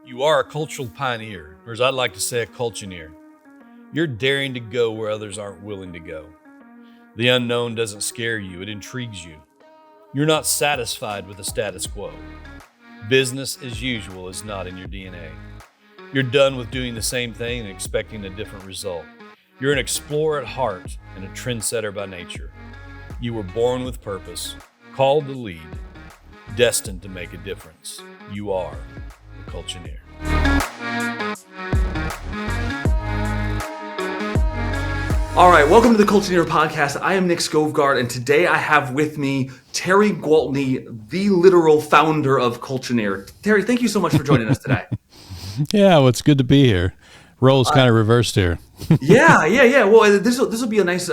You are a cultural pioneer, or as I'd like to say, a culture-neer. You're daring to go where others aren't willing to go. The unknown doesn't scare you, it intrigues you. You're not satisfied with the status quo. Business as usual is not in your DNA. You're done with doing the same thing and expecting a different result. You're an explorer at heart and a trendsetter by nature. You were born with purpose, called to lead, destined to make a difference. You are a Culture-Neer. All right, welcome to the Culture-Neer podcast. I am Nick Skovgaard, and today I have with me Terry Gwaltney, the literal founder of Culture-Neer. Terry, thank you so much for joining us today. Yeah, well, it's good to be here. Roles kind of reversed here. Yeah. Well, this will be a nice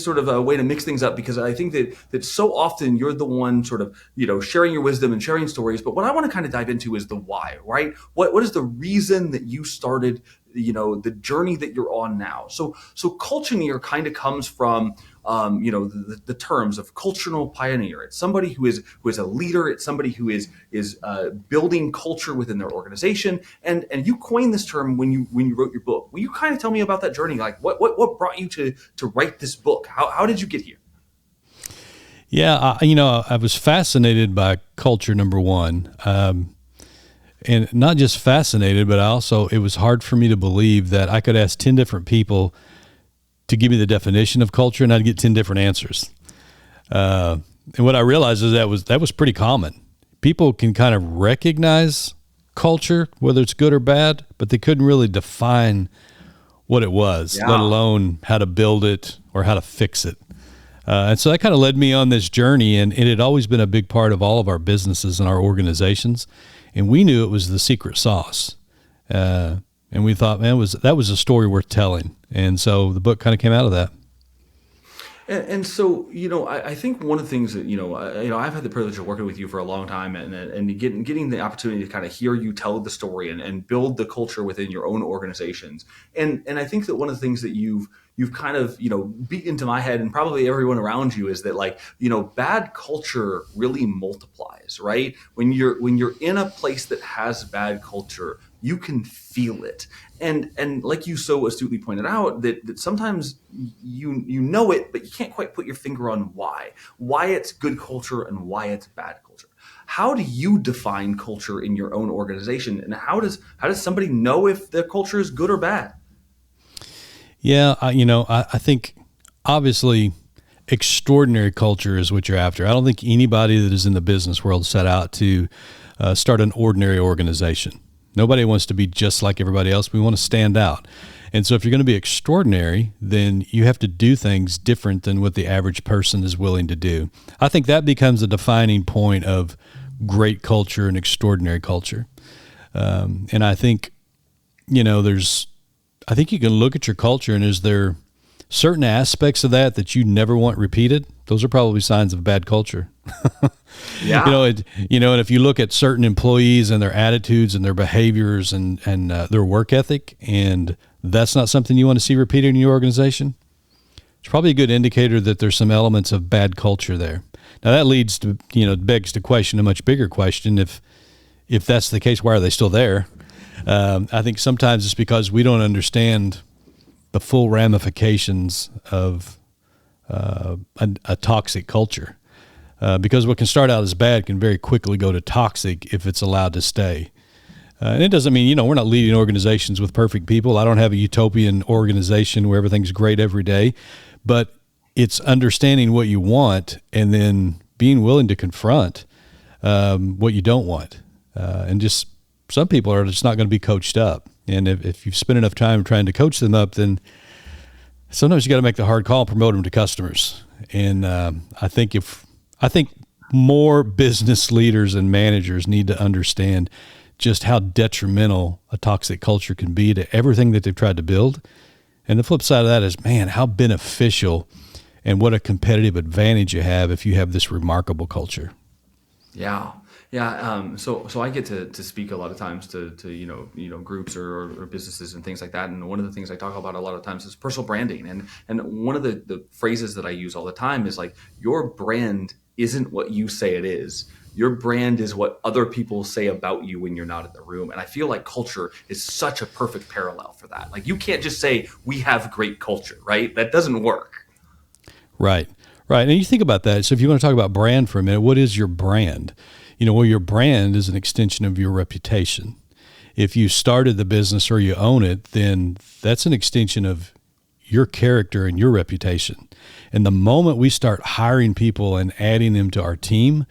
sort of a way to mix things up, because I think that so often you're the one sort of sharing your wisdom and sharing stories. But what I want to kind of dive into is the why, right? What is the reason that you started the journey that you're on now? So Culture-Neer kind of comes from the terms of cultural pioneer. It's somebody who is a leader. It's somebody who is building culture within their organization. And you coined this term when you wrote your book. Will you kind of tell me about that journey? Like what brought you to write this book? How did you get here? Yeah, I was fascinated by culture, number one. And not just fascinated, but it was hard for me to believe that I could ask 10 different people to give me the definition of culture and I'd get 10 different answers. And what I realized is that was pretty common. People can kind of recognize culture, whether it's good or bad, but they couldn't really define what it was, let alone how to build it or how to fix it. And so that kind of led me on this journey, and it had always been a big part of all of our businesses and our organizations. And we knew it was the secret sauce. And we thought, man, that was a story worth telling. And so the book kind of came out of that. And so, I think one of the things that, I've had the privilege of working with you for a long time, and getting the opportunity to kind of hear you tell the story and build the culture within your own organizations. And I think that one of the things that you've kind of, beat into my head and probably everyone around you is that bad culture really multiplies, right? When you're in a place that has bad culture, you can feel it. And like you so astutely pointed out, that sometimes you know it, but you can't quite put your finger on why it's good culture and why it's bad culture. How do you define culture in your own organization, and how does somebody know if their culture is good or bad? Yeah, I think obviously extraordinary culture is what you're after. I don't think anybody that is in the business world set out to start an ordinary organization. Nobody wants to be just like everybody else. We want to stand out. And so if you're going to be extraordinary, then you have to do things different than what the average person is willing to do. I think that becomes a defining point of great culture and extraordinary culture. And I think, I think you can look at your culture, and is there certain aspects of that you never want repeated? Those are probably signs of bad culture. Yeah. And if you look at certain employees and their attitudes and their behaviors and their work ethic, and that's not something you want to see repeated in your organization, it's probably a good indicator that there's some elements of bad culture there. Now that leads to, begs to question a much bigger question. If that's the case, why are they still there? I think sometimes it's because we don't understand the full ramifications of a toxic culture. Because what can start out as bad can very quickly go to toxic if it's allowed to stay. And it doesn't mean, we're not leading organizations with perfect people. I don't have a utopian organization where everything's great every day, but it's understanding what you want and then being willing to confront what you don't want. And just some people are just not going to be coached up. And if you've spent enough time trying to coach them up, then sometimes you got to make the hard call and promote them to customers. And I think more business leaders and managers need to understand just how detrimental a toxic culture can be to everything that they've tried to build. And the flip side of that is, man, how beneficial and what a competitive advantage you have if you have this remarkable culture. Yeah. So I get to speak a lot of times to groups or businesses and things like that. And one of the things I talk about a lot of times is personal branding. And one of the phrases that I use all the time is like, your brand isn't what you say it is. Your brand is what other people say about you when you're not in the room. And I feel like culture is such a perfect parallel for that. Like, you can't just say we have great culture, right? That doesn't work. Right. Right. And you think about that. So if you want to talk about brand for a minute, what is your brand? Well, your brand is an extension of your reputation. If you started the business or you own it, then that's an extension of your character and your reputation. And the moment we start hiring people and adding them to our team,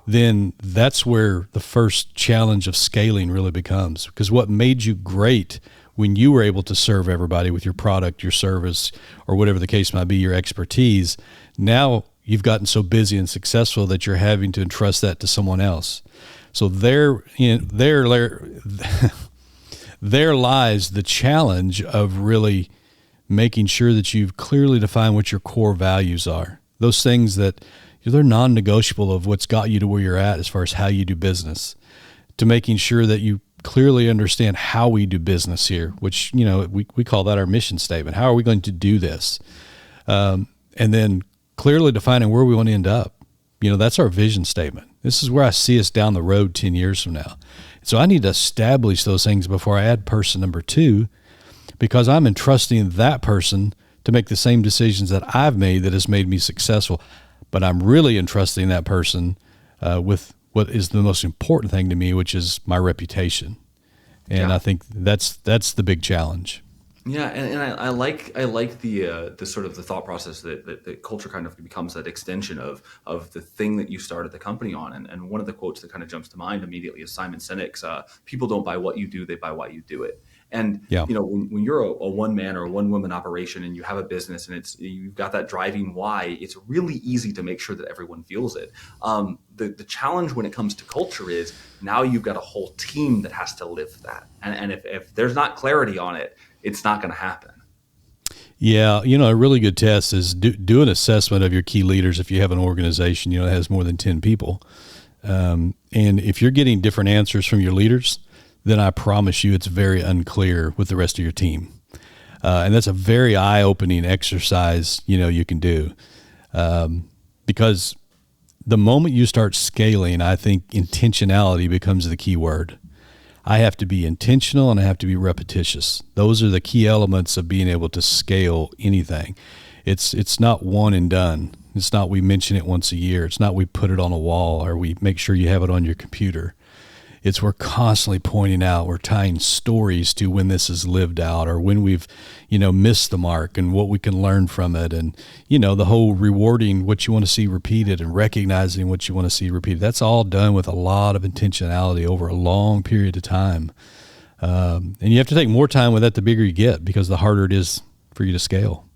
then that's where the first challenge of scaling really becomes. Because what made you great when you were able to serve everybody with your product, your service, or whatever the case might be, your expertise, now you've gotten so busy and successful that you're having to entrust that to someone else. So there lies the challenge of really making sure that you've clearly defined what your core values are. Those things that they're non-negotiable of what's got you to where you're at as far as how you do business, to making sure that you clearly understand how we do business here, which, we call that our mission statement. How are we going to do this? And then clearly defining where we want to end up. That's our vision statement. This is where I see us down the road 10 years from now. So I need to establish those things before I add person number 2, because I'm entrusting that person to make the same decisions that I've made that has made me successful. But I'm really entrusting that person with what is the most important thing to me, which is my reputation. And I think that's the big challenge. Yeah, and I like the sort of the thought process that culture kind of becomes that extension of the thing that you started the company on. And one of the quotes that kind of jumps to mind immediately is Simon Sinek's, "People don't buy what you do, they buy why you do it." And when you're a one man or a one woman operation and you have a business and you've got that driving why, it's really easy to make sure that everyone feels it. The challenge when it comes to culture is now you've got a whole team that has to live that, and if there's not clarity on it, it's not going to happen. Yeah, a really good test is do an assessment of your key leaders if you have an organization that has more than 10 people, and if you're getting different answers from your leaders, then I promise you it's very unclear with the rest of your team. And that's a very eye-opening exercise, you can do. Because the moment you start scaling, I think intentionality becomes the key word. I have to be intentional and I have to be repetitious. Those are the key elements of being able to scale anything. It's not one and done. It's not we mention it once a year. It's not we put it on a wall or we make sure you have it on your computer. It's we're constantly pointing out, we're tying stories to when this is lived out or when we've, missed the mark and what we can learn from it. And, the whole rewarding what you want to see repeated and recognizing what you want to see repeated. That's all done with a lot of intentionality over a long period of time. And you have to take more time with that the bigger you get, because the harder it is for you to scale.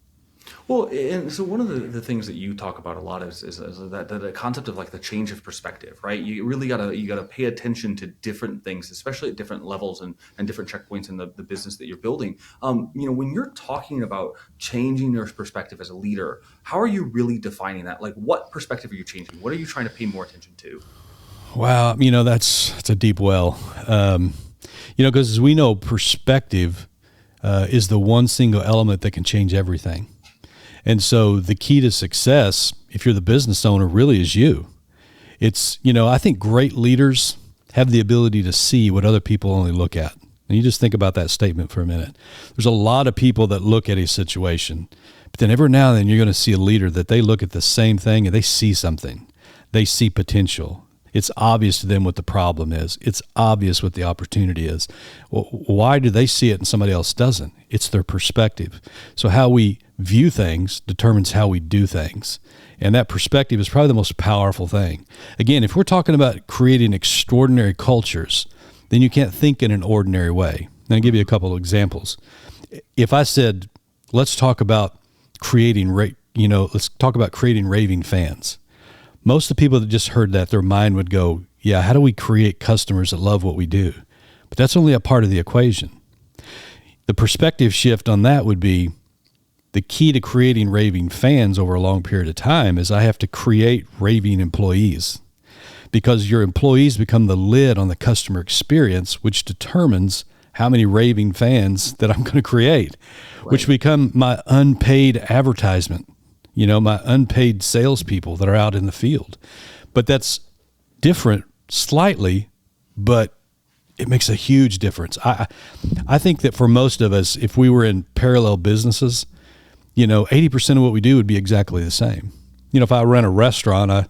Well, and so one of the things that you talk about a lot is that the concept of like the change of perspective, right? You really gotta pay attention to different things, especially at different levels and different checkpoints in the business that you're building. When you're talking about changing your perspective as a leader, how are you really defining that? Like, what perspective are you changing? What are you trying to pay more attention to? Wow, that's a deep well. Because as we know, perspective is the one single element that can change everything. And so the key to success, if you're the business owner, really is you. It's, I think great leaders have the ability to see what other people only look at. And you just think about that statement for a minute. There's a lot of people that look at a situation, but then every now and then you're going to see a leader that they look at the same thing and they see something. They see potential. It's obvious to them what the problem is. It's obvious what the opportunity is. Well, why do they see it and somebody else doesn't? It's their perspective. So how we view things determines how we do things. And that perspective is probably the most powerful thing. Again, if we're talking about creating extraordinary cultures, then you can't think in an ordinary way. And I'll give you a couple of examples. If I said, let's talk about creating raving fans. Most of the people that just heard that, their mind would go, yeah, how do we create customers that love what we do? But that's only a part of the equation. The perspective shift on that would be, the key to creating raving fans over a long period of time is I have to create raving employees, because your employees become the lid on the customer experience, which determines how many raving fans that I'm going to create, right, which become my unpaid advertisement, my unpaid salespeople that are out in the field. But that's different slightly, but it makes a huge difference. I think that for most of us, if we were in parallel businesses, 80% of what we do would be exactly the same. If I run a restaurant, I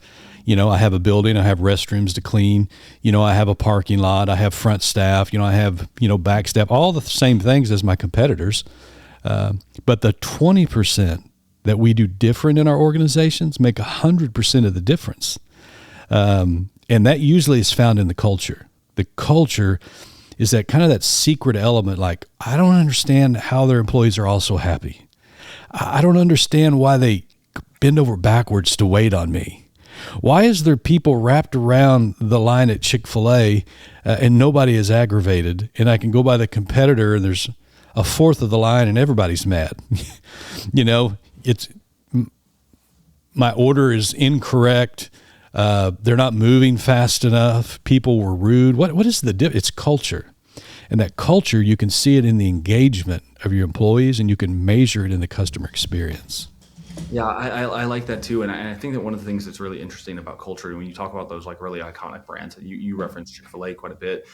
have a building, I have restrooms to clean, I have a parking lot, I have front staff, I have, back staff, all the same things as my competitors. But the 20% that we do different in our organizations make 100% of the difference. And that usually is found in the culture. The culture is that kind of that secret element, like, I don't understand how their employees are all so happy. I don't understand why they bend over backwards to wait on me. Why is there people wrapped around the line at Chick-fil-A and nobody is aggravated, and I can go by the competitor and there's a fourth of the line and everybody's mad? It's my order is incorrect. They're not moving fast enough. People were rude. What is the difference? It's culture. And that culture, you can see it in the engagement of your employees, and you can measure it in the customer experience. Yeah, I like that too. And I think that one of the things that's really interesting about culture, when you talk about those like really iconic brands, you reference Chick-fil-A quite a bit.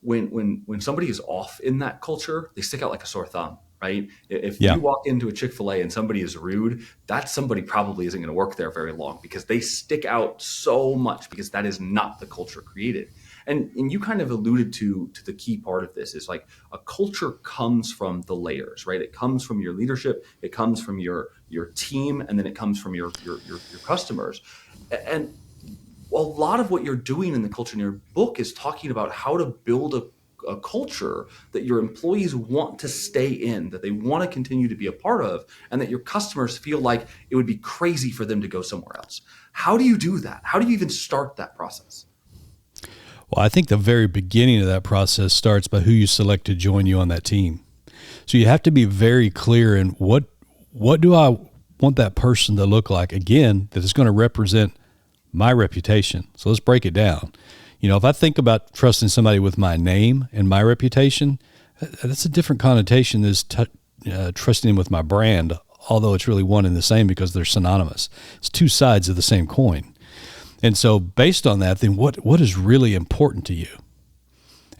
When somebody is off in that culture, they stick out like a sore thumb. Right? If you walk into a Chick-fil-A and somebody is rude, that somebody probably isn't going to work there very long, because they stick out so much, because that is not the culture created. And you kind of alluded to the key part of this is like a culture comes from the layers, right? It comes from your leadership, it comes from your team, and then it comes from your customers. And a lot of what you're doing in the Culture-Neer book is talking about how to build a culture that your employees want to stay in, that they want to continue to be a part of, and that your customers feel like it would be crazy for them to go somewhere else. How do you do that? How do you even start that process? Well, I think the very beginning of that process starts by who you select to join you on that team. So you have to be very clear in what do I want that person to look like, again, that is going to represent my reputation. So let's break it down. If I think about trusting somebody with my name and my reputation, that's a different connotation than trusting them with my brand, although it's really one and the same because they're synonymous. It's two sides of the same coin. And so based on that, then what is really important to you?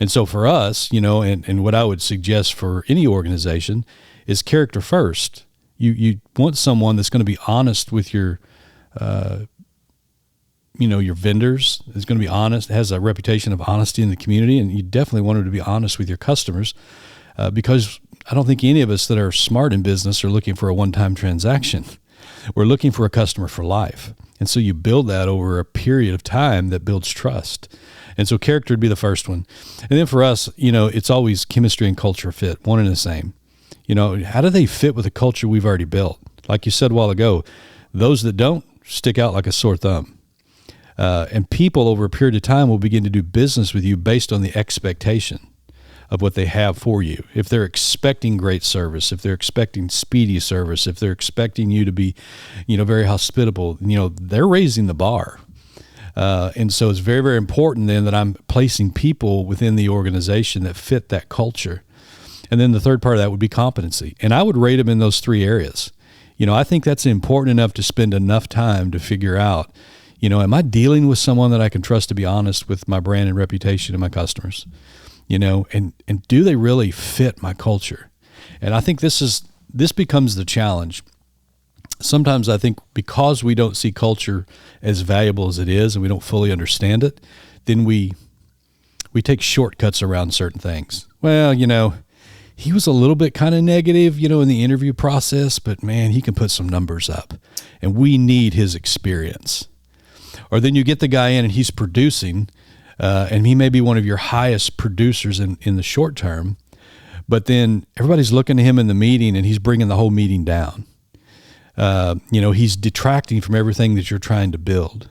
And so for us, and what I would suggest for any organization is character first. You want someone that's going to be honest with your vendors, is going to be honest, has a reputation of honesty in the community, and you definitely want them to be honest with your customers, because I don't think any of us that are smart in business are looking for a one-time transaction. We're looking for a customer for life. And so you build that over a period of time that builds trust. And so character would be the first one. And then for us, it's always chemistry and culture fit, one and the same. How do they fit with the culture we've already built? Like you said a while ago, those that don't stick out like a sore thumb. And people over a period of time will begin to do business with you based on the expectation of what they have for you. If they're expecting great service, if they're expecting speedy service, if they're expecting you to be, very hospitable, they're raising the bar. And so it's very, very important then that I'm placing people within the organization that fit that culture. And then the third part of that would be competency. And I would rate them in those three areas. I think that's important enough to spend enough time to figure out, am I dealing with someone that I can trust to be honest with my brand and reputation and my customers? And do they really fit my culture? And I think this becomes the challenge. Sometimes I think because we don't see culture as valuable as it is and we don't fully understand it, then we take shortcuts around certain things. Well, he was a little bit kind of negative, in the interview process, but man, he can put some numbers up and we need his experience. Or then you get the guy in and he's producing, and he may be one of your highest producers in the short term, but then everybody's looking to him in the meeting and he's bringing the whole meeting down. He's detracting from everything that you're trying to build.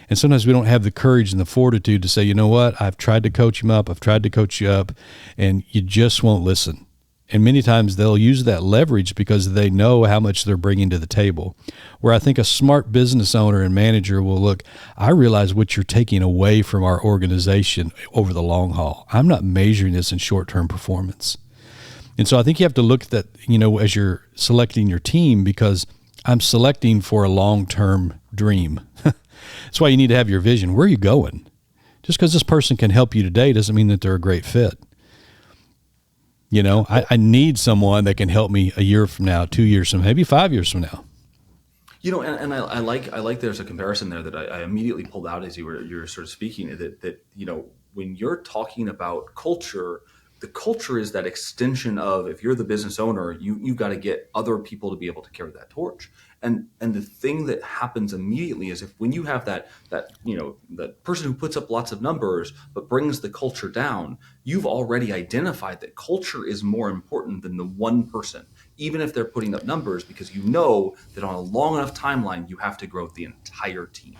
And sometimes we don't have the courage and the fortitude to say, you know what, I've tried to coach him up, I've tried to coach you up, and you just won't listen. And many times they'll use that leverage because they know how much they're bringing to the table. Where I think a smart business owner and manager will look, I realize what you're taking away from our organization over the long haul. I'm not measuring this in short-term performance. And so I think you have to look at that, as you're selecting your team, because I'm selecting for a long-term dream. That's why you need to have your vision. Where are you going? Just because this person can help you today doesn't mean that they're a great fit. I need someone that can help me a year from now, 2 years from now, maybe 5 years from now. And I like there's a comparison there that I immediately pulled out as you were sort of speaking, that when you're talking about culture, the culture is that extension of, if you're the business owner, you got to get other people to be able to carry that torch. And the thing that happens immediately is, if when you have that person who puts up lots of numbers but brings the culture down, you've already identified that culture is more important than the one person, even if they're putting up numbers, because you know that on a long enough timeline, you have to grow the entire team.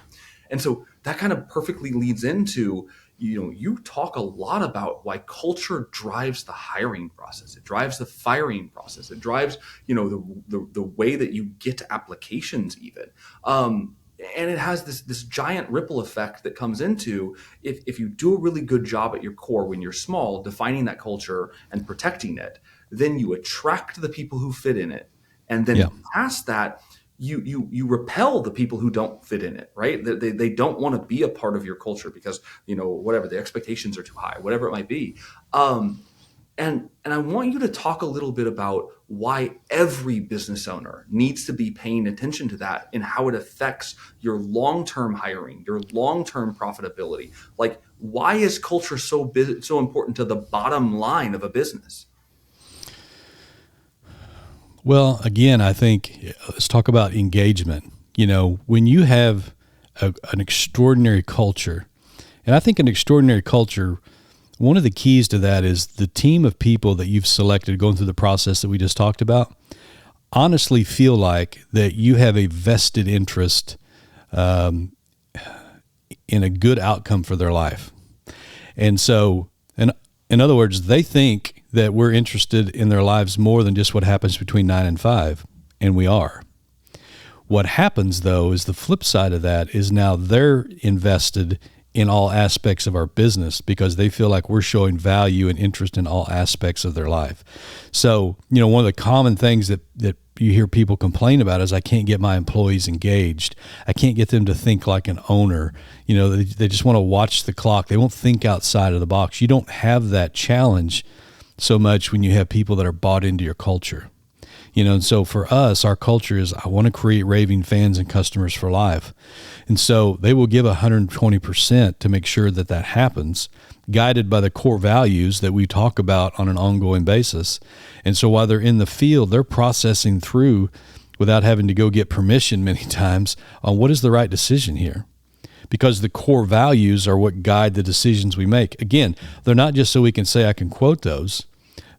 And so that kind of perfectly leads into, you talk a lot about why culture drives the hiring process. It drives the firing process. It drives, the way that you get to applications even. And it has this giant ripple effect that comes into, if you do a really good job at your core when you're small, defining that culture and protecting it, then you attract the people who fit in it. And then past that, you repel the people who don't fit in it, right? They don't want to be a part of your culture because, whatever, the expectations are too high, whatever it might be. And I want you to talk a little bit about why every business owner needs to be paying attention to that and how it affects your long-term hiring, your long-term profitability. Like, why is culture so important to the bottom line of a business? Well, again, I think let's talk about engagement. When you have an extraordinary culture, and I think an extraordinary culture, one of the keys to that is the team of people that you've selected going through the process that we just talked about honestly feel like that you have a vested interest in a good outcome for their life. And so, in other words, they think that we're interested in their lives more than just what happens between 9 and 5, and we are. What happens, though, is the flip side of that is now they're invested in all aspects of our business because they feel like we're showing value and interest in all aspects of their life. So, one of the common things that you hear people complain about is, I can't get my employees engaged. I can't get them to think like an owner. They just want to watch the clock. They won't think outside of the box. You don't have that challenge so much when you have people that are bought into your culture. And so for us, our culture is, I want to create raving fans and customers for life. And so they will give 120% to make sure that that happens, guided by the core values that we talk about on an ongoing basis. And so while they're in the field, they're processing through without having to go get permission many times on what is the right decision here. Because the core values are what guide the decisions we make. Again, they're not just so we can say I can quote those.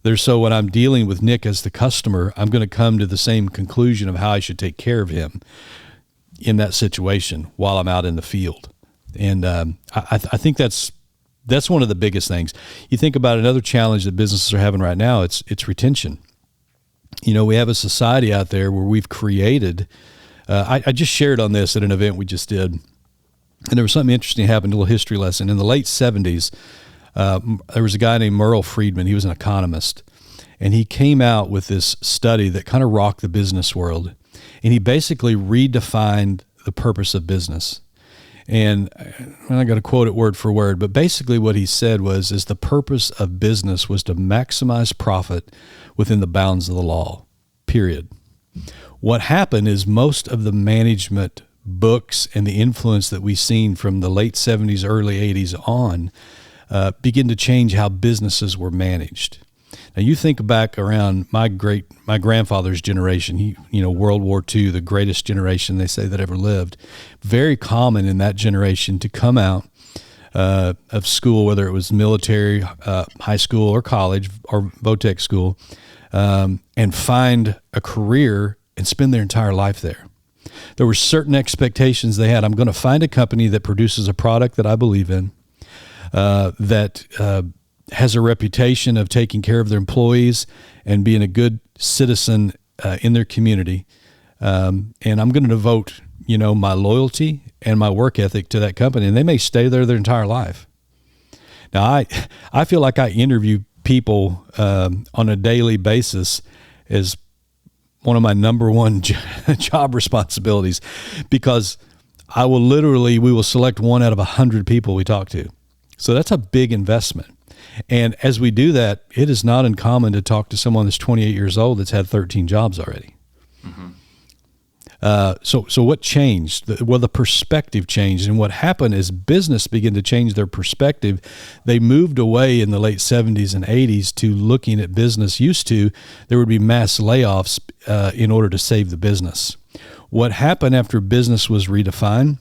They're so when I'm dealing with Nick as the customer, I'm going to come to the same conclusion of how I should take care of him in that situation while I'm out in the field. And I think that's one of the biggest things. You think about another challenge that businesses are having right now, it's retention. We have a society out there where we've created, I just shared on this at an event we just did, and there was something interesting happened, a little history lesson. In the late 70s, there was a guy named Merle Friedman. He was an economist, and he came out with this study that kind of rocked the business world. And he basically redefined the purpose of business. And I'm not going to quote it word for word, but basically what he said was the purpose of business was to maximize profit within the bounds of the law, period. What happened is most of the management books and the influence that we've seen from the late 70s, early 80s on begin to change how businesses were managed. Now you think back around my grandfather's generation, World War II, the greatest generation they say that ever lived. Very common in that generation to come out of school, whether it was military, high school or college or VOTEC school, and find a career and spend their entire life there. There were certain expectations they had. I'm going to find a company that produces a product that I believe in, that has a reputation of taking care of their employees and being a good citizen in their community. And I'm going to devote, my loyalty and my work ethic to that company, and they may stay there their entire life. Now, I feel like I interview people on a daily basis as one of my number one job responsibilities, because we will select one out of 100 people we talk to. So that's a big investment. And as we do that, it is not uncommon to talk to someone that's 28 years old that's had 13 jobs already. Mm-hmm. So what changed? The perspective changed. And what happened is business began to change their perspective. They moved away in the late 70s and 80s to looking at business. Used to, there would be mass layoffs in order to save the business. What happened after business was redefined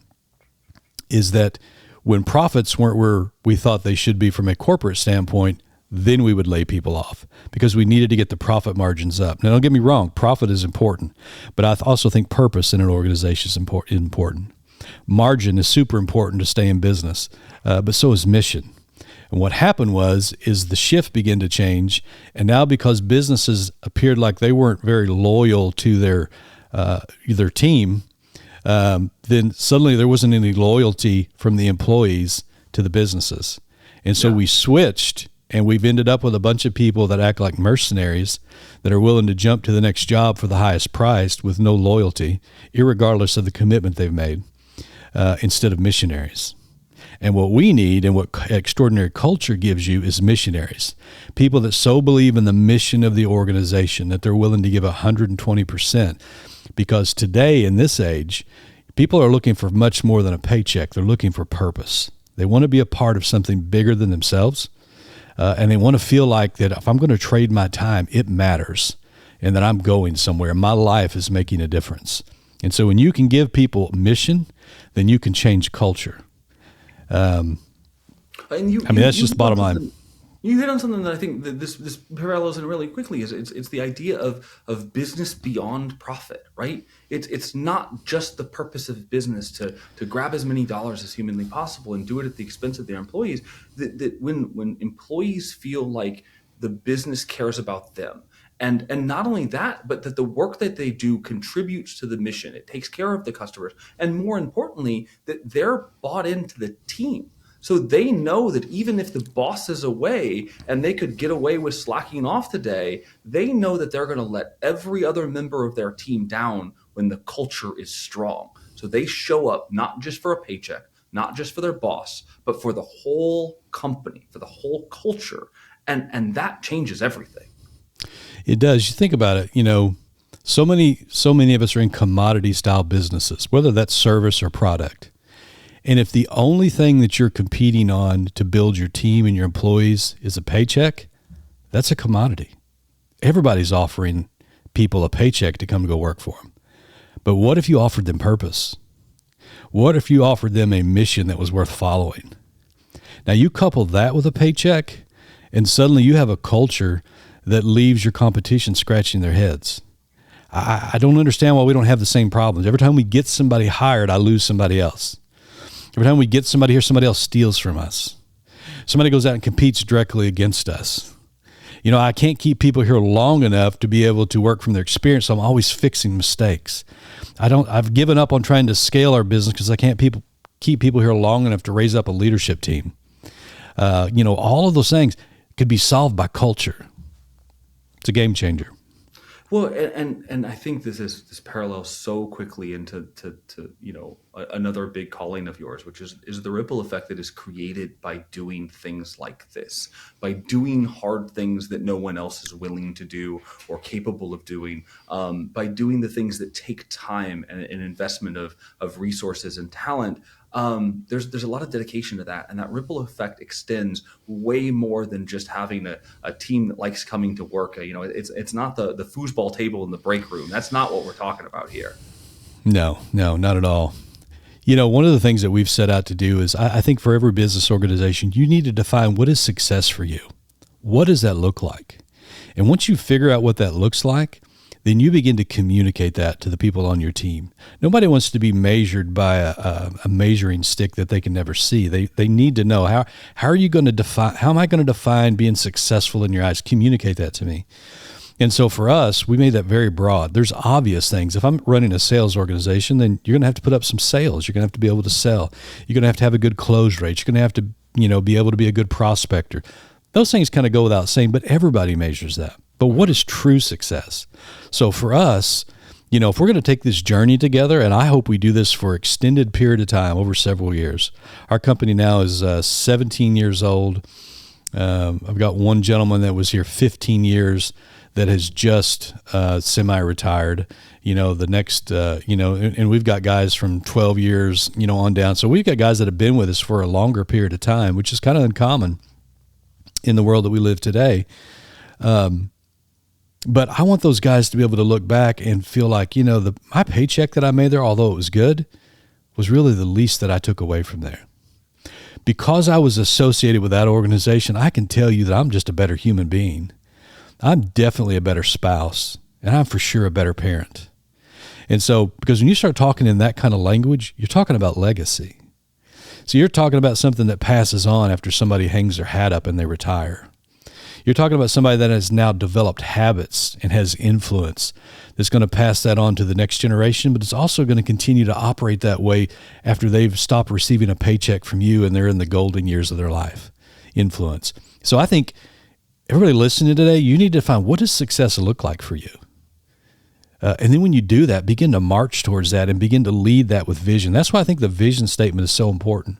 is that when profits weren't where we thought they should be from a corporate standpoint, then we would lay people off because we needed to get the profit margins up. Now, don't get me wrong, profit is important, but I also think purpose in an organization is important. Margin is super important to stay in business, but so is mission. And what happened is the shift began to change, and now because businesses appeared like they weren't very loyal to their team, then suddenly there wasn't any loyalty from the employees to the businesses. And so we switched, and we've ended up with a bunch of people that act like mercenaries that are willing to jump to the next job for the highest price with no loyalty, irregardless of the commitment they've made, instead of missionaries. And what we need and what extraordinary culture gives you is missionaries, people that so believe in the mission of the organization that they're willing to give 120%. Because today, in this age, people are looking for much more than a paycheck. They're looking for purpose. They want to be a part of something bigger than themselves, and they want to feel like that if I'm going to trade my time, it matters, and that I'm going somewhere. My life is making a difference. And so when you can give people mission, then you can change culture. That's just the bottom line. You hit on something that I think that this parallels in really quickly. It's the idea of business beyond profit, right? It's not just the purpose of business to grab as many dollars as humanly possible and do it at the expense of their employees. That when employees feel like the business cares about them, and not only that, but that the work that they do contributes to the mission. It takes care of the customers, and more importantly, that they're bought into the team. So they know that even if the boss is away and they could get away with slacking off today, they know that they're going to let every other member of their team down when the culture is strong. So they show up not just for a paycheck, not just for their boss, but for the whole company, for the whole culture. And that changes everything. It does. You think about it, so many of us are in commodity style businesses, whether that's service or product. And if the only thing that you're competing on to build your team and your employees is a paycheck, that's a commodity. Everybody's offering people a paycheck to come to go work for them. But what if you offered them purpose? What if you offered them a mission that was worth following? Now you couple that with a paycheck, and suddenly you have a culture that leaves your competition scratching their heads. I don't understand why we don't have the same problems. Every time we get somebody hired, I lose somebody else. Every time we get somebody here, somebody else steals from us. Somebody goes out and competes directly against us. I can't keep people here long enough to be able to work from their experience, so I'm always fixing mistakes. I've given up on trying to scale our business because I can't keep people here long enough to raise up a leadership team. All of those things could be solved by culture. It's a game changer. Well, and I think this parallels so quickly into another big calling of yours, which is the ripple effect that is created by doing things like this, by doing hard things that no one else is willing to do or capable of doing, by doing the things that take time and an investment of resources and talent. There's a lot of dedication to that, and that ripple effect extends way more than just having a team that likes coming to work. It's not the foosball table in the break room. That's not what we're talking about here. No, not at all. One of the things that we've set out to do is I think for every business organization, you need to define what is success for you. What does that look like? And once you figure out what that looks like, then you begin to communicate that to the people on your team. Nobody wants to be measured by a measuring stick that they can never see. They need to know how are you going to define, how am I going to define being successful in your eyes? Communicate that to me. And so for us, we made that very broad. There's obvious things. If I'm running a sales organization, then you're going to have to put up some sales. You're going to have to be able to sell. You're going to have a good close rate. You're going to have to, be able to be a good prospector. Those things kind of go without saying, but everybody measures that. But what is true success? So for us, if we're going to take this journey together, and I hope we do this for extended period of time over several years. Our company now is 17 years old. I've got one gentleman that was here 15 years that has just semi-retired. The next, and we've got guys from 12 years, on down. So we've got guys that have been with us for a longer period of time, which is kind of uncommon in the world that we live today. But I want those guys to be able to look back and feel like, my paycheck that I made there, although it was good, was really the least that I took away from there. Because I was associated with that organization, I can tell you that I'm just a better human being. I'm definitely a better spouse, and I'm for sure a better parent. And so, because when you start talking in that kind of language, you're talking about legacy. So you're talking about something that passes on after somebody hangs their hat up and they retire. You're talking about somebody that has now developed habits and has influence that's going to pass that on to the next generation, but it's also going to continue to operate that way after they've stopped receiving a paycheck from you and they're in the golden years of their life. Influence. So I think everybody listening today, you need to find, what does success look like for you? And then when you do that, begin to march towards that and begin to lead that with vision. That's why I think the vision statement is so important.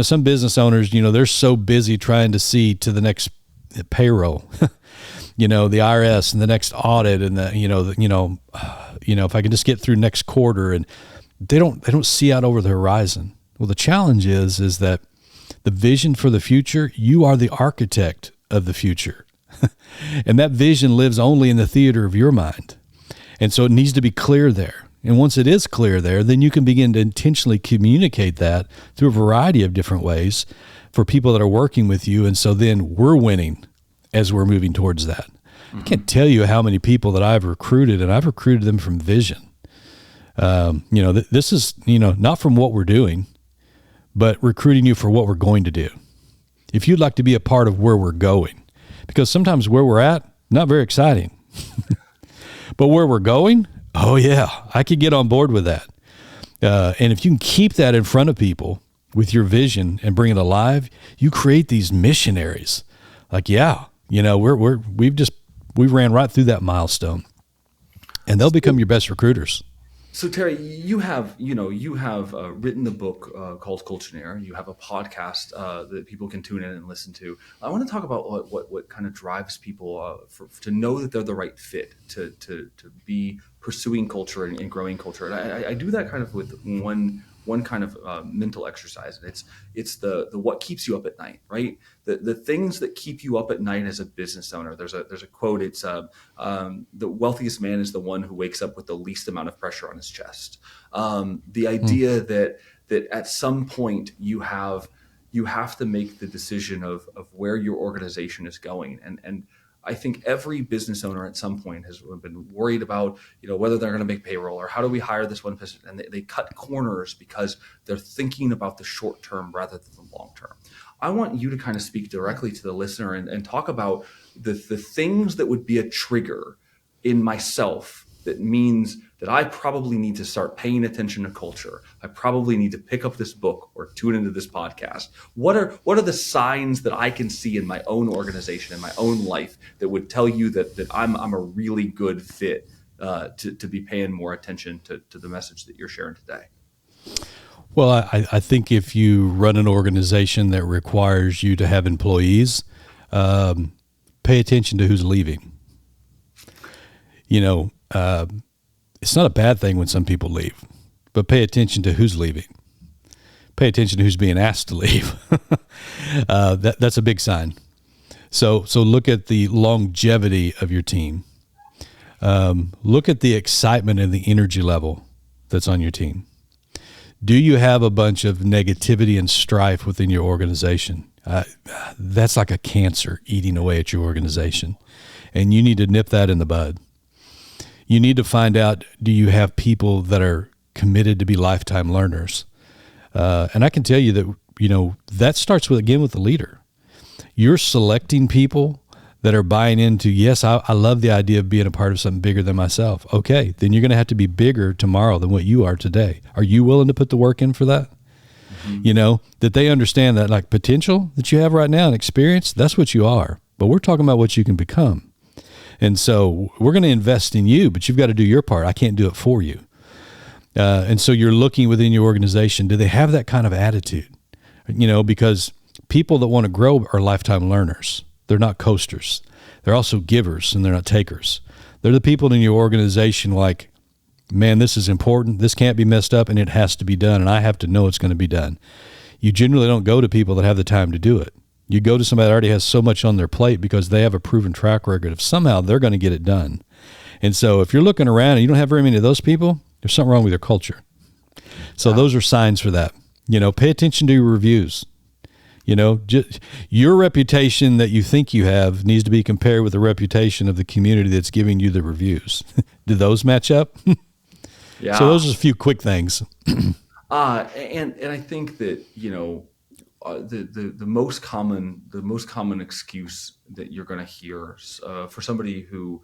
Some business owners, they're so busy trying to see to the next payroll, the IRS and the next audit and if I can just get through next quarter, and they don't see out over the horizon. Well, the challenge is that the vision for the future, you are the architect of the future. And that vision lives only in the theater of your mind. And so it needs to be clear there. And once it is clear there, then you can begin to intentionally communicate that through a variety of different ways for people that are working with you. And so then we're winning as we're moving towards that. Mm-hmm. I can't tell you how many people that I've recruited, and I've recruited them from vision. This is, not from what we're doing, but recruiting you for what we're going to do. If you'd like to be a part of where we're going, because sometimes where we're at, not very exciting, but where we're going, oh yeah, I could get on board with that. And if you can keep that in front of people with your vision and bring it alive, you create these missionaries. Like, we ran right through that milestone, and they'll become your best recruiters. So Terry, you have written the book called Culture-Neer. You have a podcast that people can tune in and listen to. I want to talk about what kind of drives people to know that they're the right fit to be pursuing culture and growing culture. And I do that kind of with one kind of mental exercise, and it's the what keeps you up at night, right? The things that keep you up at night as a business owner. There's a quote. It's the wealthiest man is the one who wakes up with the least amount of pressure on his chest. The idea that at some point you have to make the decision of where your organization is going, and I think every business owner at some point has been worried about, whether they're going to make payroll or how do we hire this one person, and they cut corners because they're thinking about the short term rather than the long term. I want you to kind of speak directly to the listener and talk about the things that would be a trigger in myself that means that I probably need to start paying attention to culture. I probably need to pick up this book or tune into this podcast. What are the signs that I can see in my own organization, in my own life, that would tell you that I'm a really good fit to be paying more attention to the message that you're sharing today? Well, I think if you run an organization that requires you to have employees, pay attention to who's leaving. It's not a bad thing when some people leave, but pay attention to who's leaving. Pay attention to who's being asked to leave. That's a big sign. So look at the longevity of your team. Look at the excitement and the energy level that's on your team. Do you have a bunch of negativity and strife within your organization? That's like a cancer eating away at your organization, and you need to nip that in the bud. You need to find out, do you have people that are committed to be lifetime learners? And I can tell you that, that starts with the leader. You're selecting people that are buying into, yes, I love the idea of being a part of something bigger than myself. Okay, then you're going to have to be bigger tomorrow than what you are today. Are you willing to put the work in for that? Mm-hmm. That they understand that like potential that you have right now and experience, that's what you are. But we're talking about what you can become. And so we're going to invest in you, but you've got to do your part. I can't do it for you. And so you're looking within your organization, do they have that kind of attitude? Because people that want to grow are lifetime learners. They're not coasters. They're also givers, and they're not takers. They're the people in your organization like, man, this is important. This can't be messed up, and it has to be done, and I have to know it's going to be done. You generally don't go to people that have the time to do it. You go to somebody that already has so much on their plate because they have a proven track record of somehow they're going to get it done. And so if you're looking around and you don't have very many of those people, there's something wrong with your culture. So those are signs for that. Pay attention to your reviews. Just your reputation that you think you have needs to be compared with the reputation of the community that's giving you the reviews. Do those match up? Yeah. So those are a few quick things. And I think that the most common excuse that you're going to hear for somebody who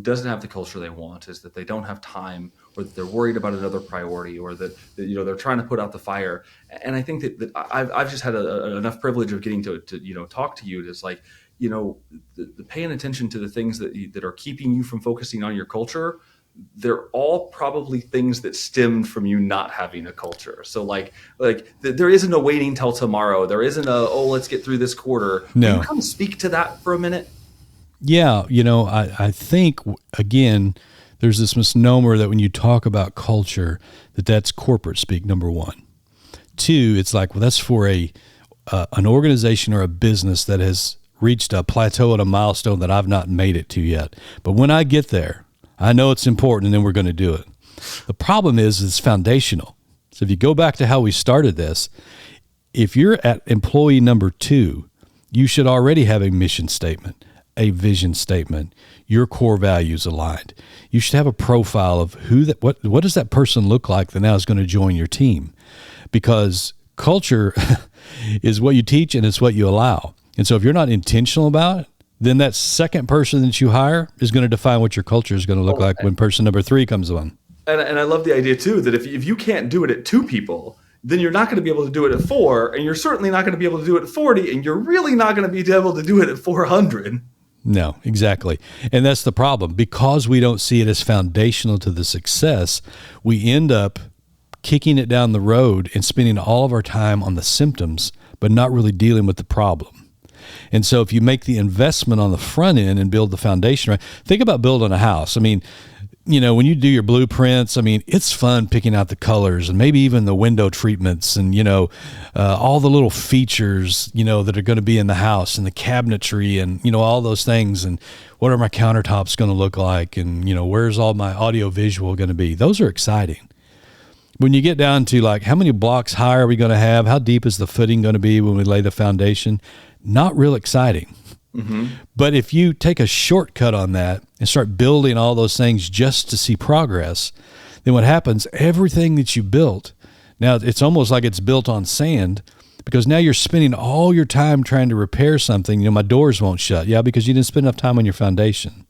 doesn't have the culture they want is that they don't have time, or that they're worried about another priority, or that they're trying to put out the fire. And I think that I've just had enough privilege of getting to talk to you. It's like the paying attention to the things that are keeping you from focusing on your culture. They're all probably things that stemmed from you not having a culture. So like there isn't a waiting till tomorrow. There isn't let's get through this quarter. No. Can you kind of speak to that for a minute? Yeah. I think, again, there's this misnomer that when you talk about culture, that's corporate speak, number one. Two, it's like, well, that's for an organization or a business that has reached a plateau and a milestone that I've not made it to yet. But when I get there, I know it's important, and then we're going to do it. The problem is it's foundational. So if you go back to how we started this, if you're at employee number 2, you should already have a mission statement, a vision statement, your core values aligned. You should have a profile of what does that person look like that now is going to join your team, because culture is what you teach and it's what you allow. And so if you're not intentional about it, then that second person that you hire is going to define what your culture is going to look like when person number 3 comes on. And I love the idea too that if you can't do it at 2 people, then you're not going to be able to do it at 4, and you're certainly not going to be able to do it at 40, and you're really not going to be able to do it at 400. No, exactly. And that's the problem. Because we don't see it as foundational to the success, we end up kicking it down the road and spending all of our time on the symptoms, but not really dealing with the problem. And so if you make the investment on the front end and build the foundation, right? Think about building a house. I mean, when you do your blueprints, it's fun picking out the colors and maybe even the window treatments and, all the little features, that are going to be in the house and the cabinetry and, all those things. And what are my countertops going to look like? And, where's all my audio visual going to be? Those are exciting. When you get down to like, how many blocks high are we going to have? How deep is the footing going to be when we lay the foundation? Not real exciting. Mm-hmm. But if you take a shortcut on that and start building all those things just to see progress, then what happens, everything that you built, now it's almost like it's built on sand, because now you're spending all your time trying to repair something. My doors won't shut. Yeah, because you didn't spend enough time on your foundation.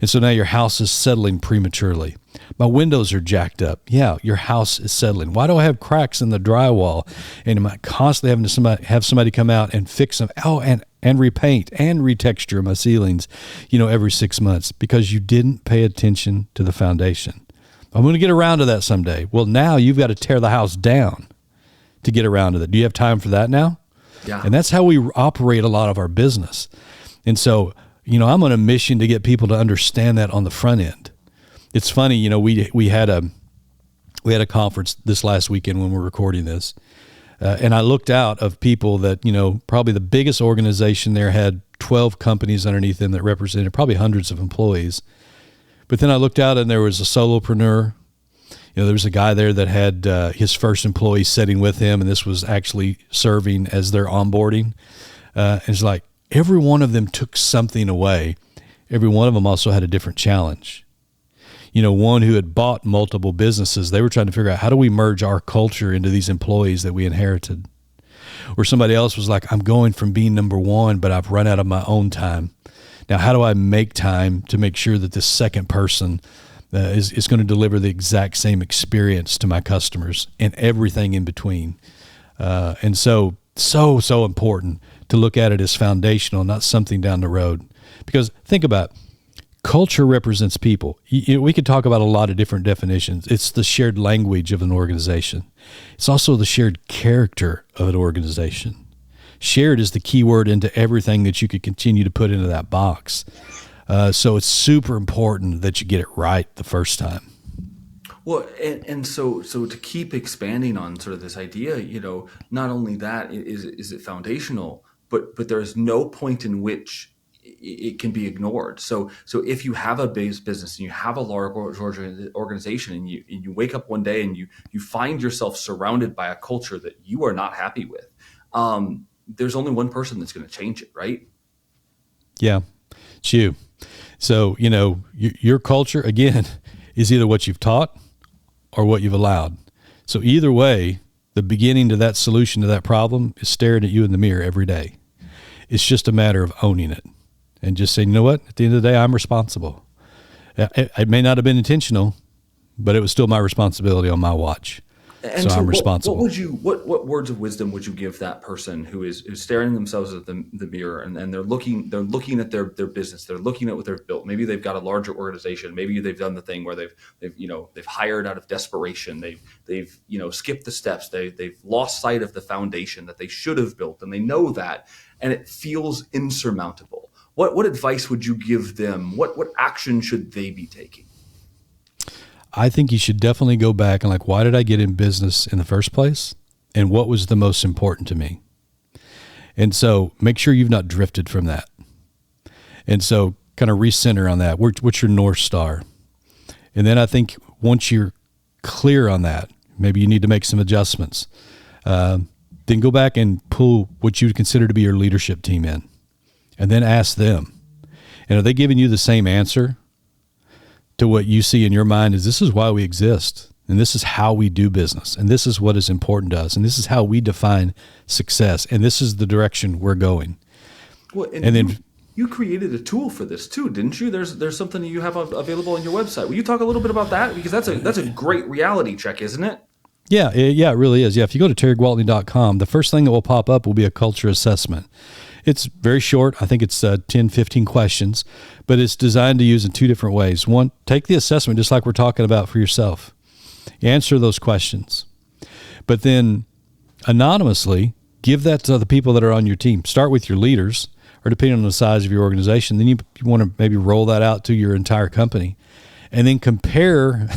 And so now your house is settling prematurely. My windows are jacked up. Yeah, your house is settling. Why do I have cracks in the drywall? And am I constantly having to have somebody come out and fix them? Oh, and repaint and retexture my ceilings, every 6 months, because you didn't pay attention to the foundation. I'm going to get around to that someday. Well, now you've got to tear the house down to get around to that. Do you have time for that now? Yeah. And that's how we operate a lot of our business. And so, I'm on a mission to get people to understand that on the front end. It's funny, we had a conference this last weekend when we're recording this, and I looked out of people that, probably the biggest organization there had 12 companies underneath them that represented probably hundreds of employees. But then I looked out and there was a solopreneur. There was a guy there that had his first employee sitting with him, and this was actually serving as their onboarding. And it's like every one of them took something away. Every one of them also had a different challenge. One who had bought multiple businesses, they were trying to figure out, how do we merge our culture into these employees that we inherited? Or somebody else was like, I'm going from being number 1, but I've run out of my own time. Now, how do I make time to make sure that this second person is going to deliver the exact same experience to my customers and everything in between? And so important to look at it as foundational, not something down the road. Because think about it. Culture represents people. We could talk about a lot of different definitions. It's the shared language of an organization. It's also the shared character of an organization. Shared is the key word into everything that you could continue to put into that box. So it's super important that you get it right the first time. Well, and so to keep expanding on sort of this idea, not only that is it foundational, but there's no point in which it can be ignored. So if you have a base business and you have a large organization and you wake up one day and you find yourself surrounded by a culture that you are not happy with, there's only one person that's going to change it, right? Yeah, it's you. So, your culture, again, is either what you've taught or what you've allowed. So either way, the beginning to that solution to that problem is staring at you in the mirror every day. It's just a matter of owning it and just saying, you know what, at the end of the day, I'm responsible. It may not have been intentional, but it was still my responsibility on my watch. And so I'm responsible. What words of wisdom would you give that person who's staring themselves at the mirror and they're looking at their business, they're looking at what they've built. Maybe they've got a larger organization. Maybe they've done the thing where they've hired out of desperation. They've skipped the steps. They've lost sight of the foundation that they should have built, and they know that, and it feels insurmountable. What advice would you give them? What action should they be taking? I think you should definitely go back and why did I get in business in the first place? And what was the most important to me? And so make sure you've not drifted from that. And so kind of recenter on that. What's your North Star? And then I think once you're clear on that, maybe you need to make some adjustments. Then go back and pull what you would consider to be your leadership team in. And then ask them, and are they giving you the same answer to what you see in your mind? Is this is why we exist, and this is how we do business, and this is what is important to us, and this is how we define success, and this is the direction we're going. Well, and then you created a tool for this too, didn't you? There's something that you have available on your website. Will you talk a little bit about that? Because that's a great reality check, isn't it? Yeah, it really is. Yeah, if you go to terrygwaltney.com, the first thing that will pop up will be a culture assessment. It's very short. I think it's 10, 15 questions, but it's designed to use in two different ways. One, take the assessment just like we're talking about for yourself. Answer those questions. But then anonymously, give that to the people that are on your team. Start with your leaders, or depending on the size of your organization, then you want to maybe roll that out to your entire company. And then compare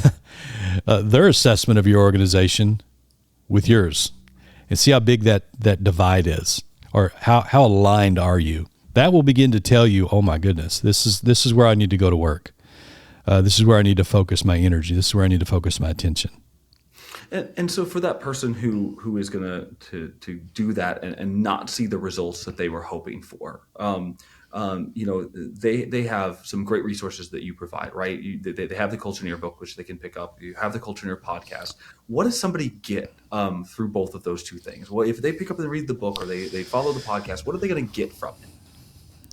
their assessment of your organization with yours and see how big that divide is. Or how aligned are you? That will begin to tell you, oh my goodness, this is where I need to go to work. This is where I need to focus my energy. This is where I need to focus my attention. And so for that person who is going to do that and not see the results that they were hoping for, they have some great resources that you provide, right? They have the Culture-Neer book, which they can pick up. You have the Culture-Neer podcast. What does somebody get through both of those two things? Well, if they pick up and read the book or they follow the podcast, what are they going to get from it?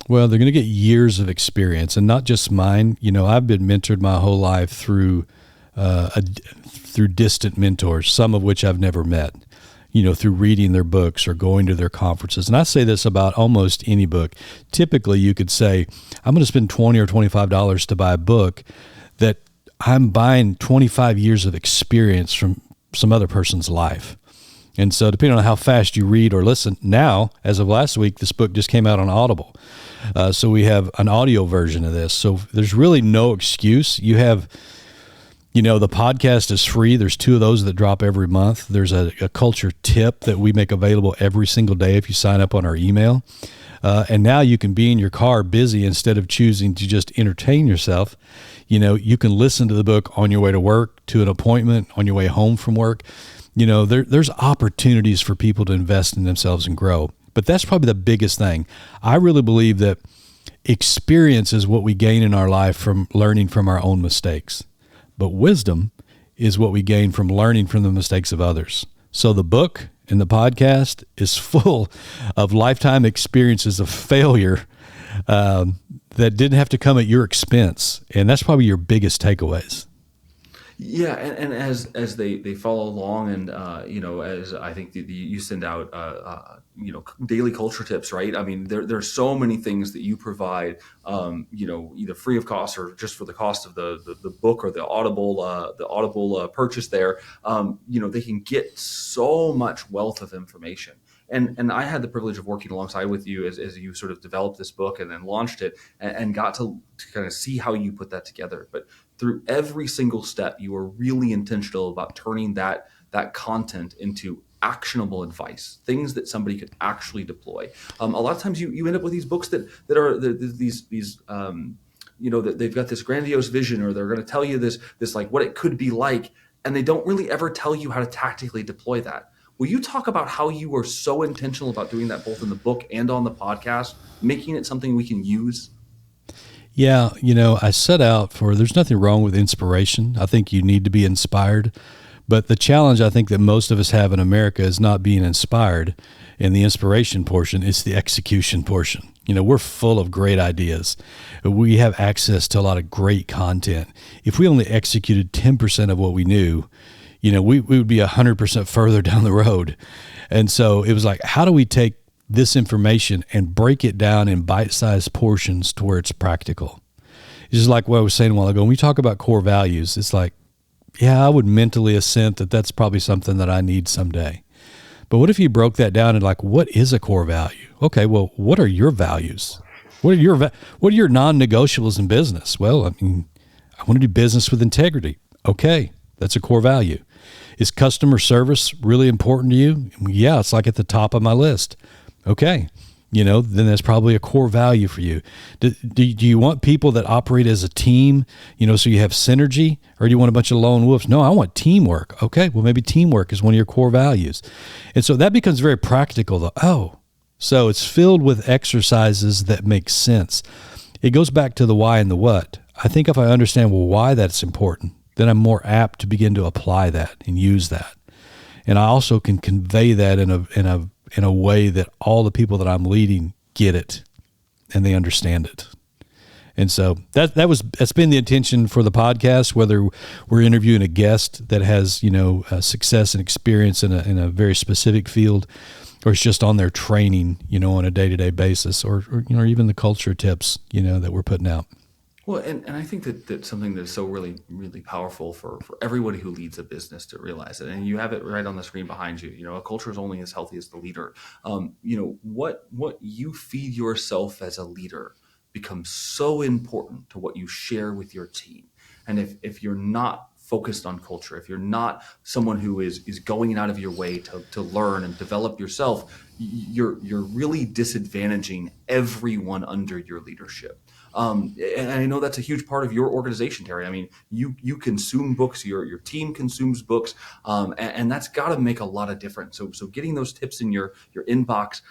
Well, they're going to get years of experience, and not just mine. I've been mentored my whole life through distant mentors, some of which I've never met, through reading their books or going to their conferences. And I say this about almost any book. Typically, you could say, I'm going to spend $20 or $25 to buy a book that I'm buying 25 years of experience from some other person's life. And so depending on how fast you read or listen, now, as of last week, this book just came out on Audible. So we have an audio version of this. So there's really no excuse. You have, the podcast is free. There's 2 of those that drop every month. There's a culture tip that we make available every single day if you sign up on our email. And now you can be in your car busy instead of choosing to just entertain yourself. You can listen to the book on your way to work, to an appointment, on your way home from work. There's opportunities for people to invest in themselves and grow. But that's probably the biggest thing. I really believe that experience is what we gain in our life from learning from our own mistakes. But wisdom is what we gain from learning from the mistakes of others. So the book and the podcast is full of lifetime experiences of failure that didn't have to come at your expense. And that's probably your biggest takeaways. Yeah, and as they follow along, and as I think you send out daily culture tips, right? I mean, there's so many things that you provide, either free of cost or just for the cost of the book or the audible purchase. There, they can get so much wealth of information. And I had the privilege of working alongside with you as you sort of developed this book and then launched it, and got to kind of see how you put that together. But through every single step, you are really intentional about turning that content into actionable advice, things that somebody could actually deploy. A lot of times you end up with these books that are these that they've got this grandiose vision, or they're going to tell you this like what it could be like, and they don't really ever tell you how to tactically deploy that. Will you talk about how you were so intentional about doing that both in the book and on the podcast, making it something we can use? Yeah, I set out there's nothing wrong with inspiration. I think you need to be inspired. But the challenge I think that most of us have in America is not being inspired. And the inspiration portion is the execution portion. We're full of great ideas. We have access to a lot of great content. If we only executed 10% of what we knew, we would be 100% further down the road. And so it was like, how do we take this information and break it down in bite-sized portions to where it's practical? It's just like what I was saying a while ago. When we talk about core values, it's like, yeah, I would mentally assent that that's probably something that I need someday. But what if you broke that down and like, what is a core value? Okay, well, what are your values? What are your non-negotiables in business? Well, I want to do business with integrity. Okay, that's a core value. Is customer service really important to you? Yeah, it's like at the top of my list. Okay, then that's probably a core value for you. Do you want people that operate as a team, so you have synergy, or do you want a bunch of lone wolves? No, I want teamwork. Okay, well, maybe teamwork is one of your core values. And so that becomes very practical, though. Oh, so it's filled with exercises that make sense. It goes back to the why and the what. I think if I understand, why that's important, then I'm more apt to begin to apply that and use that. And I also can convey that in a way that all the people that I'm leading get it and they understand it. And so that's been the intention for the podcast, whether we're interviewing a guest that has, success and experience in a very specific field, or it's just on their training, on a day-to-day basis, or even the culture tips, that we're putting out. Well, and I think that something that's so really, really powerful for everybody who leads a business to realize it, and you have it right on the screen behind you. A culture is only as healthy as the leader. What you feed yourself as a leader becomes so important to what you share with your team. And if you're not focused on culture, if you're not someone who is going out of your way to learn and develop yourself, you're really disadvantaging everyone under your leadership. And I know that's a huge part of your organization, Terry. I mean, you consume books, your team consumes books, and that's got to make a lot of difference. So getting those tips in your inbox,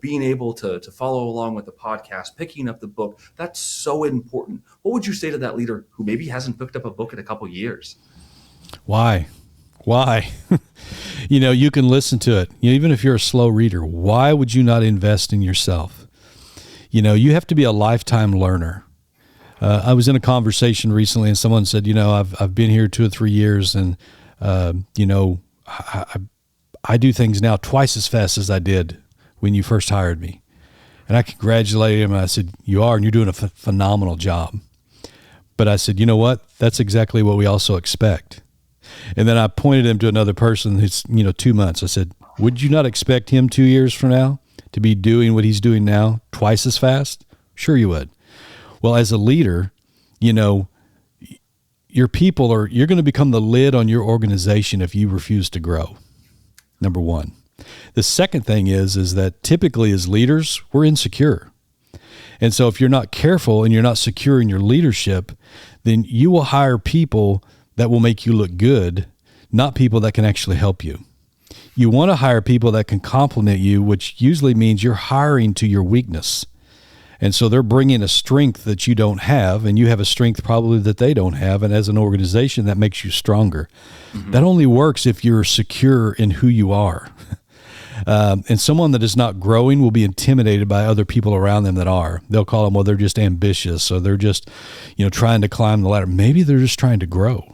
being able to follow along with the podcast, picking up the book, that's so important. What would you say to that leader who maybe hasn't picked up a book in a couple years? Why? You can listen to it. Even if you're a slow reader, why would you not invest in yourself? You have to be a lifetime learner. I was in a conversation recently, and someone said, I've been here 2 or 3 years, and I do things now twice as fast as I did when you first hired me. And I congratulated him. And I said, you are, and you're doing a phenomenal job. But I said, you know what? That's exactly what we also expect. And then I pointed him to another person who's 2 months. I said, would you not expect him 2 years from now to be doing what he's doing now twice as fast? Sure you would. Well, as a leader, your people you're going to become the lid on your organization if you refuse to grow. Number one. The second thing is that typically as leaders, we're insecure. And so if you're not careful and you're not secure in your leadership, then you will hire people that will make you look good, not people that can actually help you. You want to hire people that can complement you, which usually means you're hiring to your weakness. And so they're bringing a strength that you don't have, and you have a strength probably that they don't have. And as an organization, that makes you stronger. Mm-hmm. That only works if you're secure in who you are. And someone that is not growing will be intimidated by other people around them that are. They'll call them, well, they're just ambitious, or they're just, trying to climb the ladder. Maybe they're just trying to grow.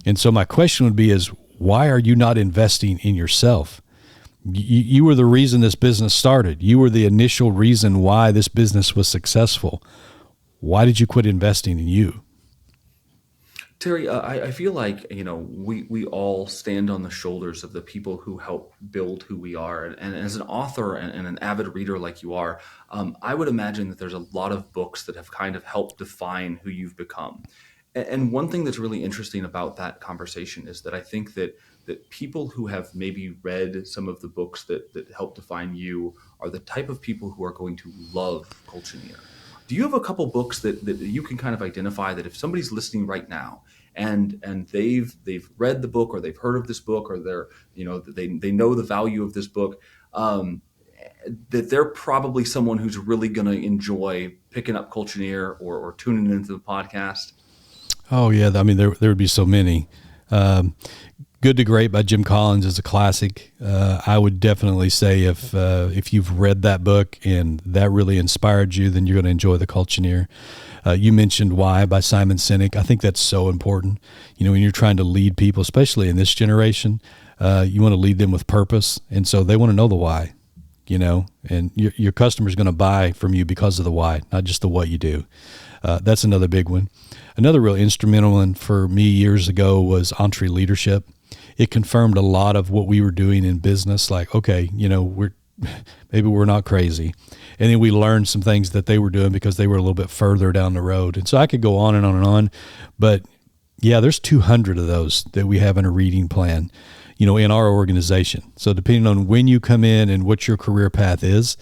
And so my question would be is, why are you not investing in yourself? You were the reason this business started. You were the initial reason why this business was successful. Why did you quit investing in you? Terry, I feel like, we all stand on the shoulders of the people who help build who we are. And as an author and an avid reader like you are, I would imagine that there's a lot of books that have kind of helped define who you've become. And one thing that's really interesting about that conversation is that I think that people who have maybe read some of the books that help define you are the type of people who are going to love Culture-Neer. Do you have a couple books that you can kind of identify that if somebody's listening right now and they've read the book or they've heard of this book or they know the value of this book, that they're probably someone who's really going to enjoy picking up Culture-Neer or tuning into the podcast? Oh yeah, I mean there would be so many. Good to Great by Jim Collins is a classic. I would definitely say if you've read that book and that really inspired you, then you're going to enjoy the Culture-Neer. You mentioned Why by Simon Sinek. I think that's so important. When you're trying to lead people, especially in this generation, you want to lead them with purpose, and so they want to know the why. And your customer's going to buy from you because of the why, not just the what you do. That's another big one. Another real instrumental one for me years ago was EntreLeadership. It confirmed a lot of what we were doing in business. Like, okay, maybe we're not crazy. And then we learned some things that they were doing because they were a little bit further down the road. And so I could go on and on and on, but yeah, there's 200 of those that we have in a reading plan, in our organization. So depending on when you come in and what your career path is,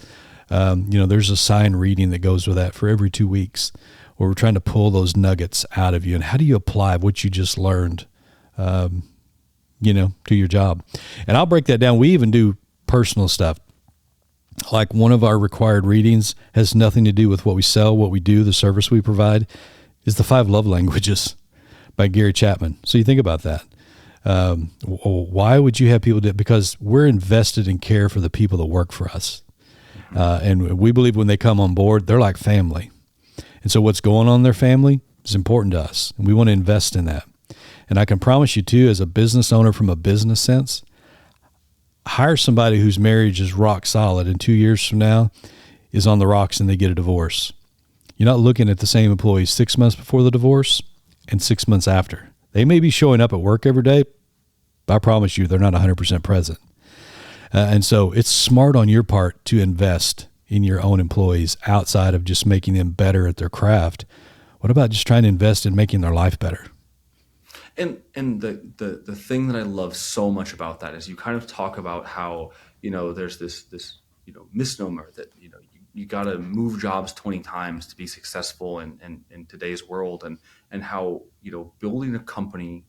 there's a sign reading that goes with that for every 2 weeks, where we're trying to pull those nuggets out of you. And how do you apply what you just learned, to your job? And I'll break that down. We even do personal stuff. Like one of our required readings has nothing to do with what we sell, what we do, the service we provide, is the 5 Love Languages by Gary Chapman. So you think about that. Why would you have people do it? Because we're invested in care for the people that work for us. And we believe when they come on board, they're like family. And so what's going on in their family is important to us, and we want to invest in that. And I can promise you too, as a business owner from a business sense, hire somebody whose marriage is rock solid and 2 years from now is on the rocks and they get a divorce. You're not looking at the same employees 6 months before the divorce and 6 months after. They may be showing up at work every day, but I promise you they're not 100% present. And so it's smart on your part to invest in your own employees outside of just making them better at their craft. What about just trying to invest in making their life better? And the thing that I love so much about that is you kind of talk about how, there's this misnomer that, you got to move jobs 20 times to be successful in today's world, and how, building a company,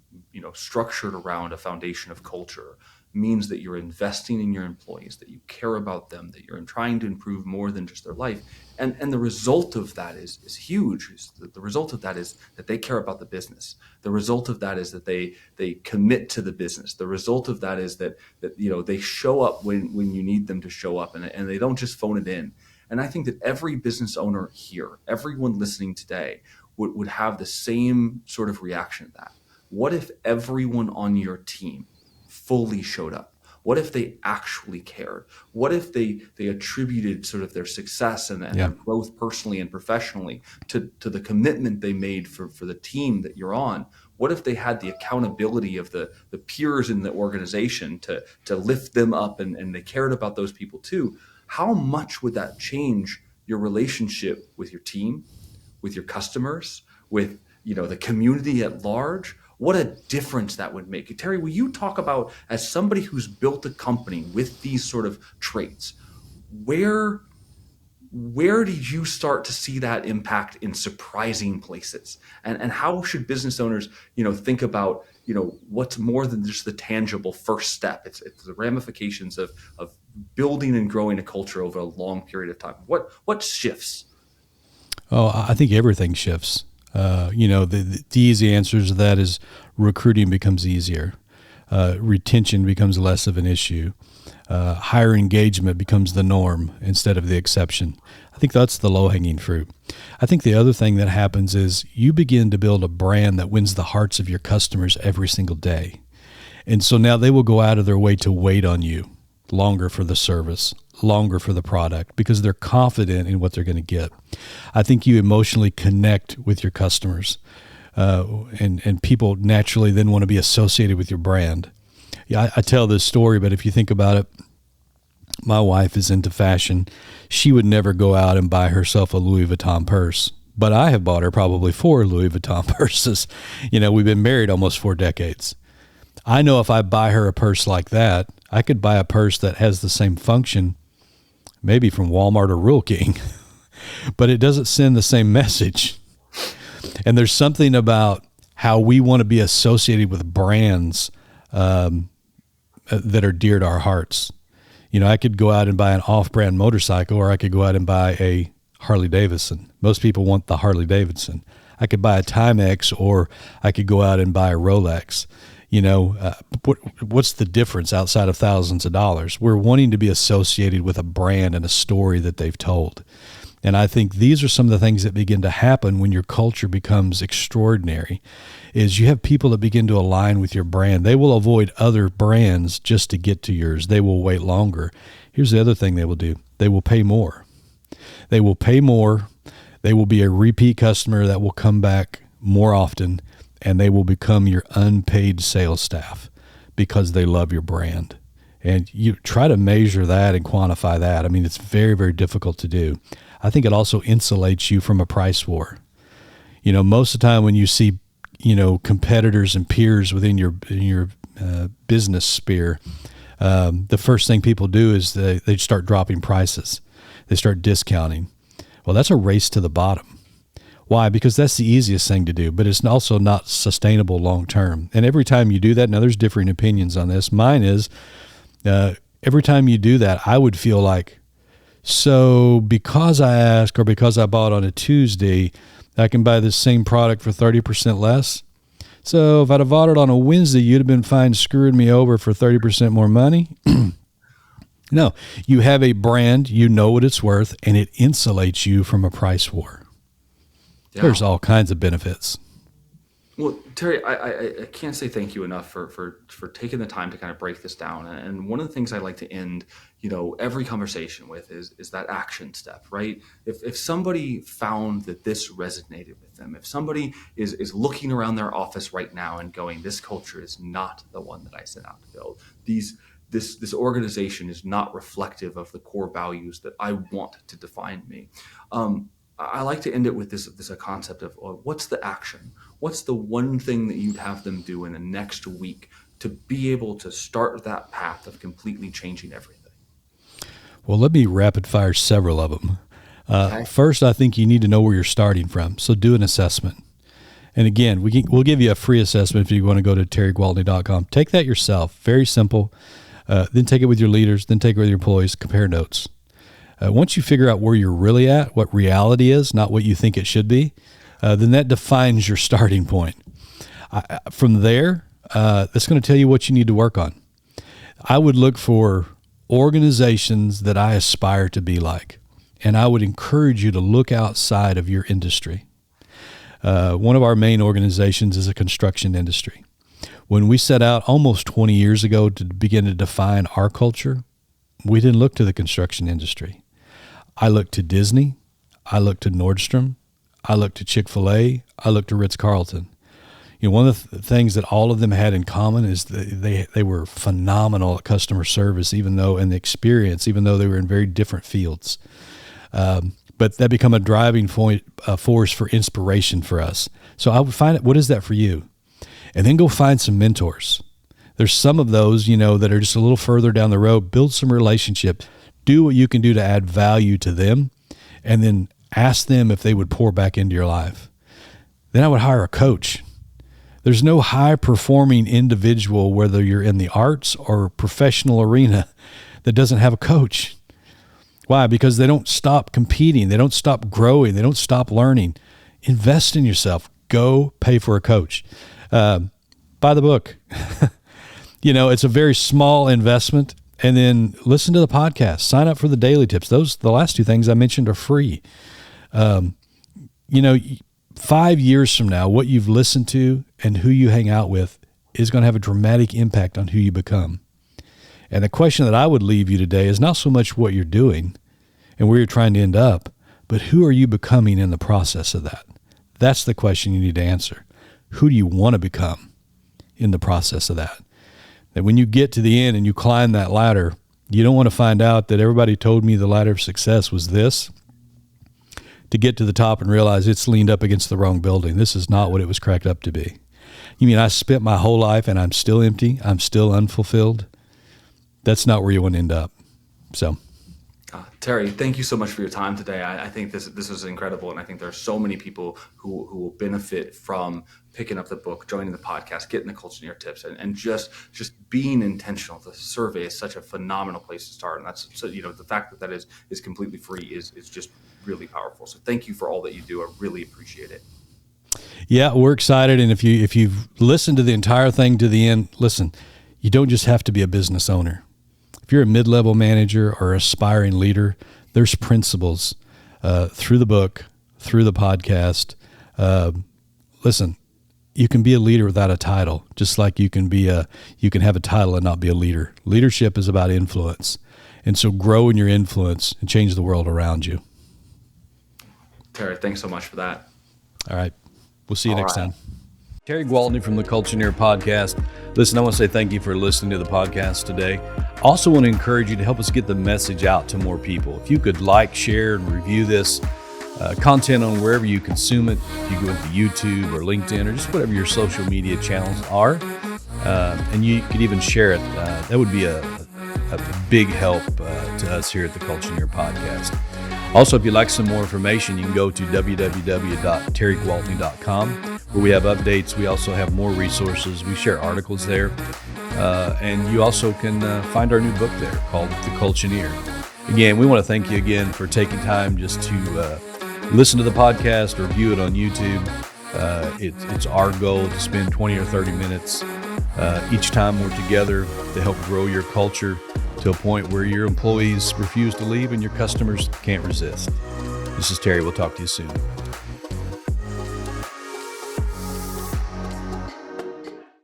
structured around a foundation of culture means that you're investing in your employees, that you care about them, that you're trying to improve more than just their life. And the result of that is huge. The result of that is that they care about the business. The result of that is that they commit to the business. The result of that is that they show up when you need them to show up, and they don't just phone it in. And I think that every business owner here, everyone listening today, would have the same sort of reaction to that. What if everyone on your team fully showed up? What if they actually cared? What if they attributed sort of their success and their growth personally and professionally to the commitment they made for the team that you're on? What if they had the accountability of the peers in the organization to lift them up, and they cared about those people too? How much would that change your relationship with your team, with your customers, with the community at large? What a difference that would make. Terry, will you talk about, as somebody who's built a company with these sort of traits, where did you start to see that impact in surprising places? And how should business owners, think about, what's more than just the tangible first step? It's the ramifications of building and growing a culture over a long period of time. What shifts? Oh, I think everything shifts. The easy answer to that is recruiting becomes easier. retention becomes less of an issue. Higher engagement becomes the norm instead of the exception. I think that's the low-hanging fruit. I think the other thing that happens is you begin to build a brand that wins the hearts of your customers every single day. And so now they will go out of their way to wait on you longer for the service, longer for the product, because they're confident in what they're going to get. I think you emotionally connect with your customers, and people naturally then want to be associated with your brand. Yeah, I tell this story, but if you think about it, my wife is into fashion. She would never go out and buy herself a Louis Vuitton purse, but I have bought her probably 4 Louis Vuitton purses. We've been married almost 4 decades. I know if I buy her a purse like that, I could buy a purse that has the same function, maybe from Walmart or Rural King, but it doesn't send the same message. And there's something about how we want to be associated with brands that are dear to our hearts. I could go out and buy an off-brand motorcycle, or I could go out and buy a Harley Davidson. Most people want the Harley Davidson. I could buy a Timex, or I could go out and buy a Rolex. What's the difference outside of thousands of dollars? We're wanting to be associated with a brand and a story that they've told. And I think these are some of the things that begin to happen when your culture becomes extraordinary, is you have people that begin to align with your brand. They will avoid other brands just to get to yours. They will wait longer. Here's the other thing they will do. They will pay more. They will pay more. They will be a repeat customer that will come back more often, and they will become your unpaid sales staff because they love your brand. And you try to measure that and quantify that. I mean, it's very, very difficult to do. I think it also insulates you from a price war. Most of the time when you see, competitors and peers within your business sphere, the first thing people do is they start dropping prices. They start discounting. Well, that's a race to the bottom. Why? Because that's the easiest thing to do, but it's also not sustainable long term. And every time you do that, now there's differing opinions on this. Mine is, every time you do that, I would feel like, so because I asked, or because I bought on a Tuesday, I can buy this same product for 30% less. So if I'd have bought it on a Wednesday, you'd have been fine screwing me over for 30% more money. No, you have a brand, you know what it's worth, and it insulates you from a price war. Yeah. There's all kinds of benefits. Well, Terry, I can't say thank you enough for taking the time to kind of break this down. And one of the things I like to end, every conversation with is that action step, right? If somebody found that this resonated with them, if somebody is looking around their office right now and going, this culture is not the one that I set out to build. This organization is not reflective of the core values that I want to define me. I like to end it with this concept of what's the action? What's the one thing that you'd have them do in the next week to be able to start that path of completely changing everything? Well, let me rapid fire several of them. Okay. First, I think you need to know where you're starting from. So do an assessment. And again, we'll give you a free assessment if you want to go to terrygwaltney.com. Take that yourself. Very simple. Then take it with your leaders. Then take it with your employees. Compare notes. Once you figure out where you're really at, what reality is, not what you think it should be, then that defines your starting point. From there, that's going to tell you what you need to work on. I would look for organizations that I aspire to be like, and I would encourage you to look outside of your industry. One of our main organizations is a construction industry. When we set out almost 20 years ago to begin to define our culture, we didn't look to the construction industry. I looked to Disney, I looked to Nordstrom, I looked to Chick-fil-A, I looked to Ritz-Carlton. One of the things that all of them had in common is they were phenomenal at customer service, even though they were in very different fields. But that became a driving force for inspiration for us. So I would find what is that for you? And then go find some mentors. There's some of those, that are just a little further down the road. Build some relationship. Do what you can do to add value to them, and then ask them if they would pour back into your life. Then I would hire a coach. There's no high-performing individual, whether you're in the arts or professional arena, that doesn't have a coach. Why? Because they don't stop competing. They don't stop growing. They don't stop learning. Invest in yourself. Go pay for a coach. Buy the book. It's a very small investment. And then listen to the podcast, sign up for the daily tips. The last two things I mentioned are free. 5 years from now, what you've listened to and who you hang out with is going to have a dramatic impact on who you become. And the question that I would leave you today is not so much what you're doing and where you're trying to end up, but who are you becoming in the process of that? That's the question you need to answer. Who do you want to become in the process of that? That when you get to the end and you climb that ladder, you don't want to find out that everybody told me the ladder of success was this, to get to the top and realize it's leaned up against the wrong building. This is not what it was cracked up to be. You mean I spent my whole life and I'm still empty? I'm still unfulfilled? That's not where you want to end up. So, Terry, thank you so much for your time today. I think this was incredible, and I think there are so many people who will benefit from picking up the book, joining the podcast, getting the Culture-Neer tips, and just being intentional. The survey is such a phenomenal place to start, and that's the fact that is completely free is just really powerful. So thank you for all that you do. I really appreciate it. Yeah, we're excited, and if you've listened to the entire thing to the end, listen, you don't just have to be a business owner. If you're a mid-level manager or aspiring leader, there's principles through the book, through the podcast. Listen, you can be a leader without a title, just like you can have a title and not be a leader. Leadership is about influence. And so grow in your influence and change the world around you. Terry, thanks so much for that. All right. We'll see you next time. Terry Gwaltney from the Culture-Neer podcast. Listen, I want to say thank you for listening to the podcast today. I also want to encourage you to help us get the message out to more people. If you could like, share, and review this content on wherever you consume it, if you go into YouTube or LinkedIn or just whatever your social media channels are, and you could even share it, that would be a big help to us here at the Culture-Neer podcast. Also, if you'd like some more information, you can go to www.terrygwaltney.com, where we have updates. We also have more resources. We share articles there. And you also can find our new book there called The Culture-Neer. Again, we want to thank you again for taking time just to listen to the podcast or view it on YouTube. It's our goal to spend 20 or 30 minutes each time we're together to help grow your culture to a point where your employees refuse to leave and your customers can't resist. This is Terry. We'll talk to you soon.